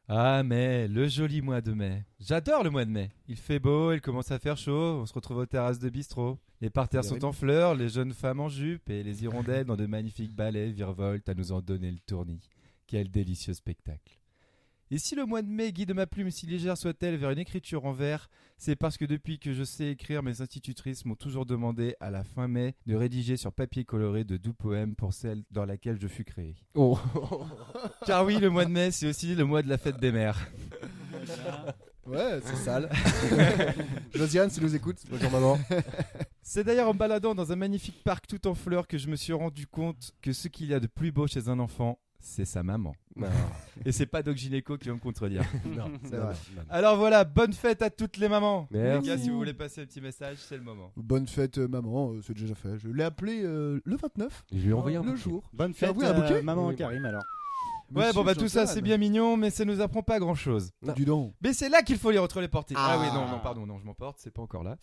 Ah mai, le joli mois de mai. J'adore le mois de mai. Il fait beau, il commence à faire chaud, on se retrouve aux terrasses de bistrot. Les parterres sont en fleurs, les jeunes femmes en jupe et les hirondelles dans de magnifiques ballets virevoltent à nous en donner le tournis. Quel délicieux spectacle. Et si le mois de mai guide ma plume si légère soit-elle vers une écriture en vers, c'est parce que depuis que je sais écrire, mes institutrices m'ont toujours demandé à la fin mai de rédiger sur papier coloré de doux poèmes pour celle dans laquelle je fus créé. Oh. Car oui, le mois de mai, c'est aussi le mois de la fête des mères. Ouais, c'est sale. Josiane, si nous écoute, bonjour maman. C'est d'ailleurs en baladant dans un magnifique parc tout en fleurs que je me suis rendu compte que ce qu'il y a de plus beau chez un enfant, c'est sa maman. Non. Et c'est pas Doc Gynéco qui va me contredire. Non, C'est vrai. Alors voilà, bonne fête à toutes les mamans. Merci. Les gars, si vous voulez passer un petit message, c'est le moment. Bonne fête maman, c'est déjà fait. Je l'ai appelé le 29, Je lui ai envoyé un le bouquet. jour. Bonne Tu as fête, envoyé un bouquet maman Oui, Karim alors. Ouais, bon bah tout ça Jean-Claude. c'est bien mignon, mais ça nous apprend pas grand chose. Non. Dis donc. Mais c'est là qu'il faut lire entre les portées. Ah, Ah. oui, non, pardon, non, je m'emporte, c'est pas encore là.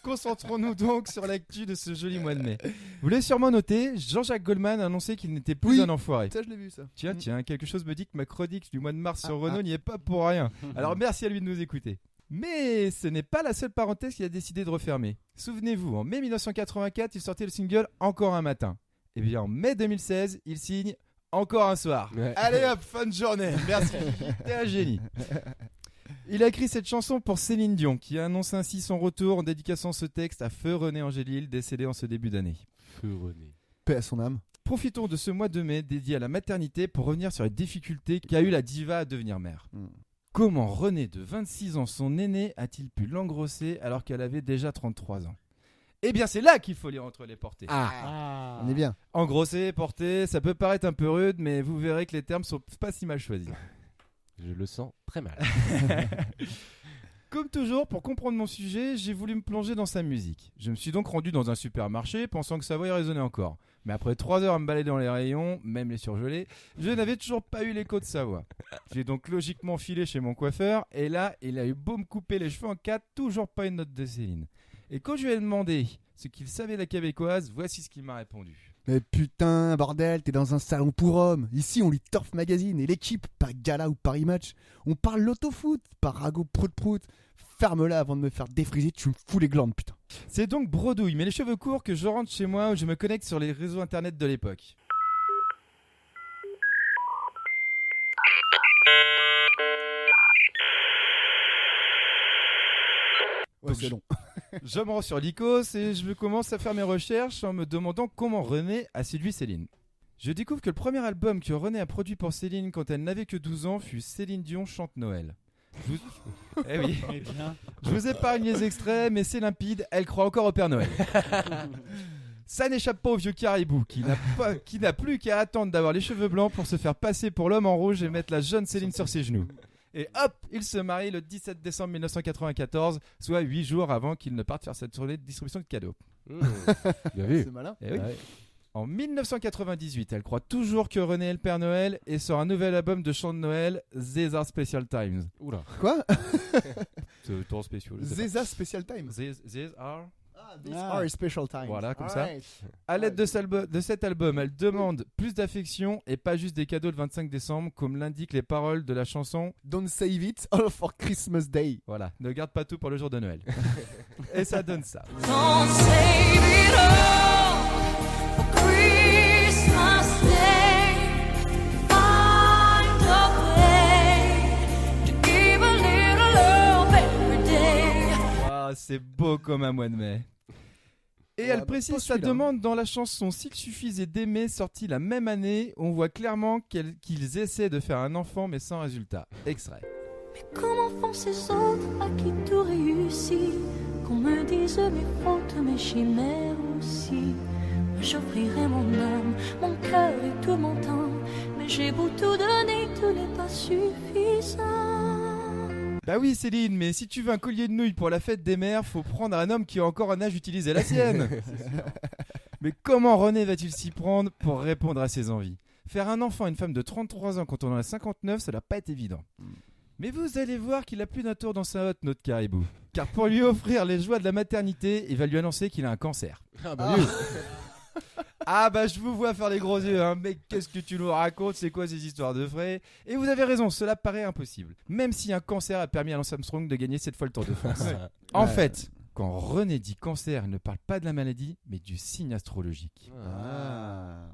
Concentrons-nous donc sur l'actu de ce joli mois de mai. Vous l'avez sûrement noté, Jean-Jacques Goldman a annoncé qu'il n'était plus Oui. un enfoiré. Ça, je l'ai vu ça. Tiens, quelque chose me dit que ma chronique du mois de mars sur Renault n'y est pas pour rien. Alors merci à lui de nous écouter. Mais ce n'est pas la seule parenthèse qu'il a décidé de refermer. Souvenez-vous, en mai 1984, il sortait le single Encore un matin. Et bien en mai 2016, il signe Encore un soir. Ouais. Allez hop, fin de journée. Merci, t'es un génie. Il a écrit cette chanson pour Céline Dion, qui annonce ainsi son retour en dédicaçant ce texte à Feu René Angélil, décédé en ce début d'année. Feu René. Paix à son âme. Profitons de ce mois de mai dédié à la maternité pour revenir sur les difficultés qu'a eu la diva à devenir mère. Comment René, de 26 ans, son aîné, a-t-il pu l'engrosser alors qu'elle avait déjà 33 ans ? Eh bien, c'est là qu'il faut lire entre les portées. Ah. On est bien. Engrosser, porter, ça peut paraître un peu rude, mais vous verrez que les termes sont pas si mal choisis. Je le sens très mal. Comme toujours, pour comprendre mon sujet, j'ai voulu me plonger dans sa musique. Je me suis donc rendu dans un supermarché pensant que sa voix y résonnait encore. Mais après 3 heures à me balader dans les rayons, même les surgelés, je n'avais toujours pas eu l'écho de sa voix. J'ai donc logiquement filé chez mon coiffeur, et là, il a eu beau me couper les cheveux en 4, toujours pas une note de Céline. Et quand je lui ai demandé ce qu'il savait de la québécoise, voici ce qu'il m'a répondu. Mais putain, bordel, t'es dans un salon pour hommes. Ici, on lit Turf Magazine et l'équipe, pas Gala ou Paris Match. On parle l'autofoot, pas Rago Prout. Ferme-la avant de me faire défriser, tu me fous les glandes, putain. C'est donc bredouille, mais les cheveux courts que je rentre chez moi où je me connecte sur les réseaux internet de l'époque. Ouais, c'est long. Je me rends sur Lycos et je commence à faire mes recherches en me demandant comment René a séduit Céline. Je découvre que le premier album que René a produit pour Céline quand elle n'avait que 12 ans fut Céline Dion chante Noël. Eh oui. Eh bien. Je vous épargne les extraits, mais c'est limpide, elle croit encore au Père Noël. Ça n'échappe pas au vieux caribou qui n'a plus qu'à attendre d'avoir les cheveux blancs pour se faire passer pour l'homme en rouge et mettre la jeune Céline sur ses genoux. Et hop, il se marie le 17 décembre 1994, soit 8 jours avant qu'il ne parte faire cette tournée de distribution de cadeaux. Bien vu. C'est malin. Eh oui. Ouais. En 1998, elle croit toujours que René est le Père Noël et sort un nouvel album de chants de Noël, These Are Special Times. Oula. Quoi? C'est temps spécial. je sais pas. Zeza Special Time. These Are. These Ah. are special time. Voilà, comme ça. Alright. À l'aide de cet album, elle demande plus d'affection et pas juste des cadeaux le 25 décembre, comme l'indiquent les paroles de la chanson. Don't save it all for Christmas Day. Voilà, ne garde pas tout pour le jour de Noël. Et ça donne ça. Don't save it all for Christmas Day. Find a way to give a little love every day. Ah, c'est beau comme un mois de mai. Et elle bah, précise pas sa celui-là. demande dans la chanson S'il suffisait d'aimer, sortie la même année. On voit clairement qu'ils essaient de faire un enfant mais sans résultat. Extrait. Mais comment font ces autres à qui tout réussit? Qu'on me dise mes fautes, mes chimères aussi. Moi j'offrirai mon âme, mon cœur et tout mon temps. Mais j'ai beau tout donner, tout n'est pas suffisant. Bah oui Céline, mais si tu veux un collier de nouilles pour la fête des mères, faut prendre un homme qui a encore un âge d'utiliser la sienne. Mais comment René va-t-il s'y prendre pour répondre à ses envies? Faire un enfant à une femme de 33 ans quand on en a 59, ça doit pas être évident. Mais vous allez voir qu'il a plus d'un tour dans sa hotte, notre caribou. Car pour lui offrir les joies de la maternité, il va lui annoncer qu'il a un cancer. Ah bah oui. Ah bah je vous vois faire les gros yeux, hein. Mais qu'est-ce que tu nous racontes? C'est quoi ces histoires de frais? Et vous avez raison, cela paraît impossible. Même si un cancer a permis à Lance Armstrong de gagner 7 fois le Tour de France. En fait, quand René dit cancer, il ne parle pas de la maladie, mais du signe astrologique.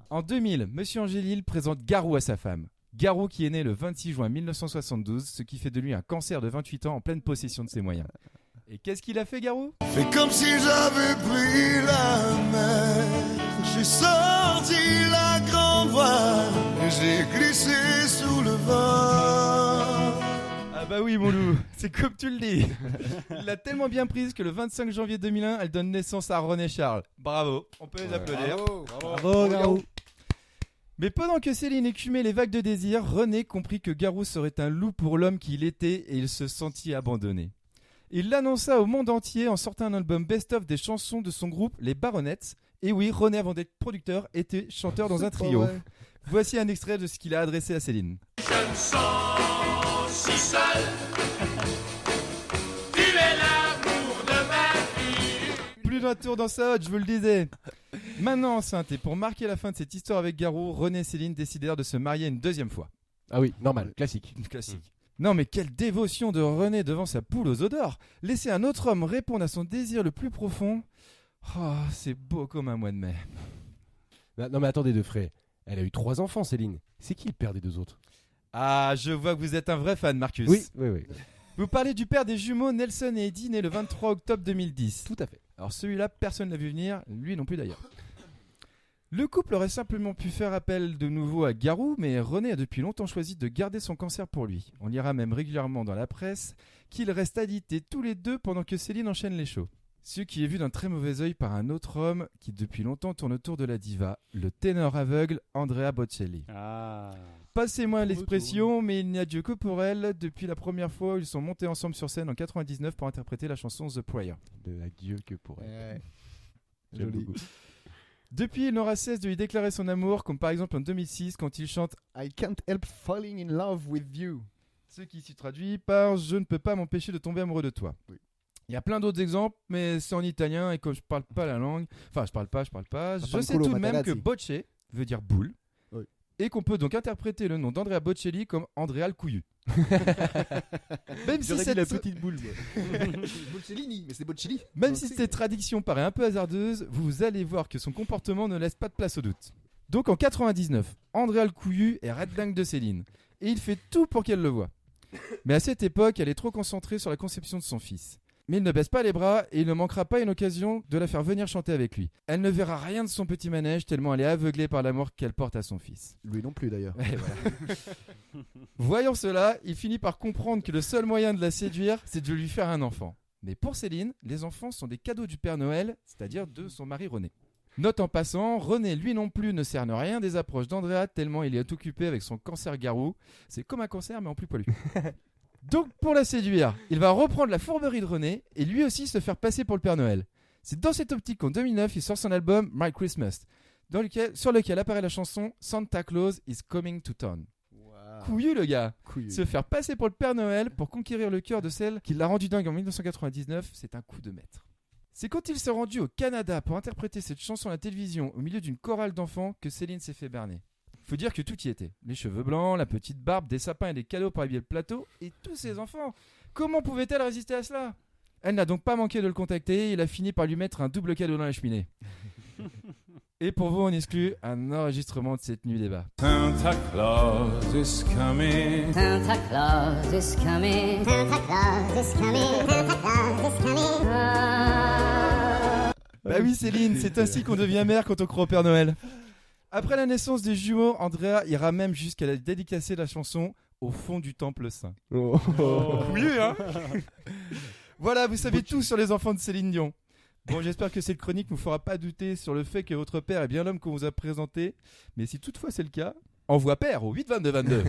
En 2000, Monsieur Angélil présente Garou à sa femme. Garou qui est né le 26 juin 1972, ce qui fait de lui un cancer de 28 ans en pleine possession de ses moyens. Et qu'est-ce qu'il a fait, Garou? Fais comme si j'avais pris la mer. J'ai sorti la grande voile et j'ai glissé sous le vent. Ah bah oui, mon loup, c'est comme tu le dis. Il l'a tellement bien prise que le 25 janvier 2001, elle donne naissance à René Charles. Bravo, on peut les applaudir. Bravo, Garou. Mais pendant que Céline écumait les vagues de désir, René comprit que Garou serait un loup pour l'homme qu'il était et il se sentit abandonné. Il l'annonça au monde entier en sortant un album best-of des chansons de son groupe, les Baronnettes. Et oui, René, avant d'être producteur, était chanteur dans un trio. Ouais. Voici un extrait de ce qu'il a adressé à Céline. Je me sens si seul. Tu es l'amour de ma vie. Plus d'un tour dans sa hotte, je vous le disais. Maintenant enceinte, et pour marquer la fin de cette histoire avec Garou, René et Céline décidèrent de se marier une deuxième fois. Ah oui, normal, classique. Classique. Non mais quelle dévotion de René devant sa poule aux œufs d'or. Laisser un autre homme répondre à son désir le plus profond. Oh, c'est beau comme un mois de mai. Non mais attendez, Defray. Elle a eu 3 enfants, Céline. C'est qui le père des 2 autres? Ah, je vois que vous êtes un vrai fan, Marcus. Oui. Vous parlez du père des jumeaux Nelson et Eddie, nés le 23 octobre 2010. Tout à fait. Alors celui-là, personne ne l'a vu venir, lui non plus d'ailleurs. Le couple aurait simplement pu faire appel de nouveau à Garou, mais René a depuis longtemps choisi de garder son cancer pour lui. On lira même régulièrement dans la presse qu'ils restent alités tous les deux pendant que Céline enchaîne les shows. Ce qui est vu d'un très mauvais œil par un autre homme qui depuis longtemps tourne autour de la diva, le ténor aveugle Andrea Bocelli. Passez-moi l'expression, mais il n'y a Dieu que pour elle depuis la première fois où ils sont montés ensemble sur scène en 99 pour interpréter la chanson The Prayer. De adieu que pour elle. J'aime Joli. beaucoup. Depuis, il n'aura cesse de lui déclarer son amour, comme par exemple en 2006 quand il chante I can't help falling in love with you. ce qui s'y traduit par Je ne peux pas m'empêcher de tomber amoureux de toi. Oui. Il y a plein d'autres exemples, mais c'est en italien et comme je parle pas la langue, enfin je parle pas, je sais tout de même que bocce veut dire boule, Oui. et qu'on peut donc interpréter le nom d'Andrea Bocelli comme Andrea le couillu. Même si cette petite boule. Boccellini, mais c'est Bocelli. Même si cette traduction paraît un peu hasardeuse, vous allez voir que son comportement ne laisse pas de place au doute. Donc en 99, Andrea le couillu est red dingue de Céline, et il fait tout pour qu'elle le voie. Mais à cette époque, elle est trop concentrée sur la conception de son fils. Mais il ne baisse pas les bras et il ne manquera pas une occasion de la faire venir chanter avec lui. Elle ne verra rien de son petit manège tellement elle est aveuglée par l'amour qu'elle porte à son fils. Lui non plus d'ailleurs. Ouais, voilà. Voyant cela, il finit par comprendre que le seul moyen de la séduire, c'est de lui faire un enfant. Mais pour Céline, les enfants sont des cadeaux du Père Noël, c'est-à-dire de son mari René. Note en passant, René lui non plus ne cerne rien des approches d'Andrea tellement il est occupé avec son cancer Garou. C'est comme un cancer mais en plus poilu. Donc pour la séduire, il va reprendre la fourberie de René et lui aussi se faire passer pour le Père Noël. C'est dans cette optique qu'en 2009, il sort son album My Christmas, sur lequel apparaît la chanson Santa Claus is Coming to Town. Couillu le gars. Couillu. Se faire passer pour le Père Noël pour conquérir le cœur de celle qui l'a rendu dingue en 1999, c'est un coup de maître. C'est quand il s'est rendu au Canada pour interpréter cette chanson à la télévision au milieu d'une chorale d'enfants que Céline s'est fait berner. Faut dire que tout y était. Les cheveux blancs, la petite barbe, des sapins et des cadeaux pour habiller le plateau, et tous ces enfants. Comment pouvait-elle résister à cela? Elle n'a donc pas manqué de le contacter, et il a fini par lui mettre un double cadeau dans la cheminée. Et pour vous, on exclut un enregistrement de cette nuit débat. Santa Claus is coming. Santa Claus is coming. Santa Claus is coming. Santa Claus is coming. Bah oui Céline, c'est ainsi qu'on devient mère quand on croit au Père Noël. Après la naissance des jumeaux, Andrea ira même jusqu'à la dédicacer la chanson au fond du temple saint. Oui, hein. Voilà, vous savez tout sur les enfants de Céline Dion. Bon, j'espère que cette chronique ne vous fera pas douter sur le fait que votre père est bien l'homme qu'on vous a présenté. Mais si toutefois c'est le cas, envoie père au 8 22 22.